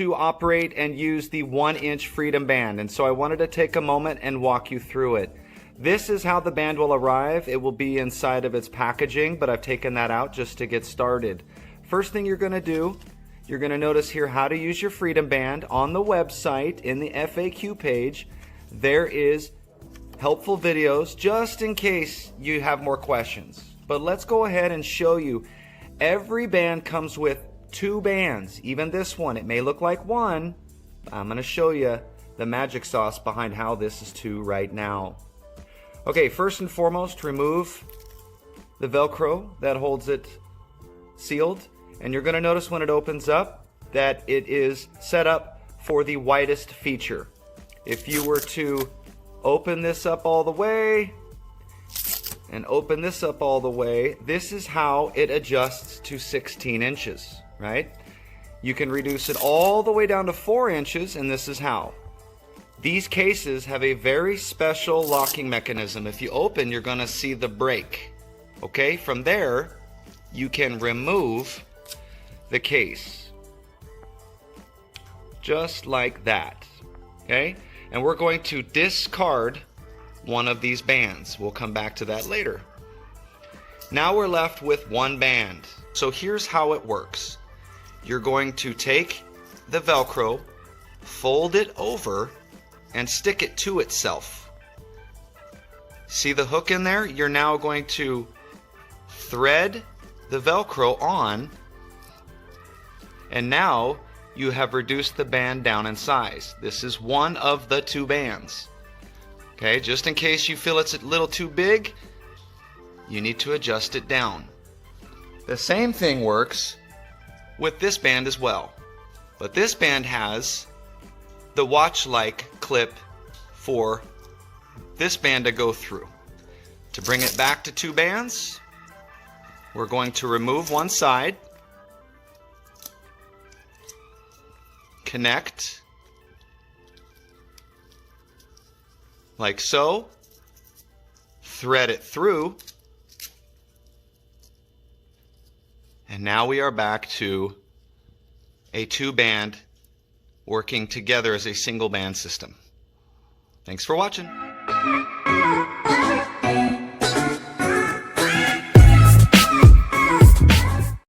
to operate and use the 1-inch Freedom Band, and so I wanted to take a moment and walk you through it. This is how the band will arrive. It will be inside of its packaging, but I've taken that out just to get started. First thing you're going to do, you're going to notice here how to use your Freedom Band. On the website, in the FAQ page, there is helpful videos just in case you have more questions. But let's go ahead and show you. Every band comes with 2 bands. Even this one, it may look like 1. I'm going to show you the magic sauce behind how this is 2 right now. Okay, first and foremost, remove the Velcro that holds it sealed. And you're going to notice when it opens up that it is set up for the widest feature. If you were to open this up all the way and open this up all the way, this is how it adjusts to 16 inches, right? You can reduce it all the way down to 4 inches, and this is how. These cases have a very special locking mechanism. If you open, you're going to see the break. Okay, from there, you can remove the case. Just like that. Okay, and we're going to discard one of these bands. We'll come back to that later. Now we're left with 1 band. So here's how it works. You're going to take the Velcro, fold it over, and stick it to itself. See the hook in there? You're now going to thread the Velcro on, and now you have reduced the band down in size. This is one of the 2 bands. Okay, just in case you feel it's a little too big, you need to adjust it down. The same thing works with this band as well, but this band has the watch-like clip for this band to go through. To bring it back to 2 bands, we're going to remove one side, connect like so, thread it through, and now we are back to a 2-band working together as a single band system. Thanks for watching.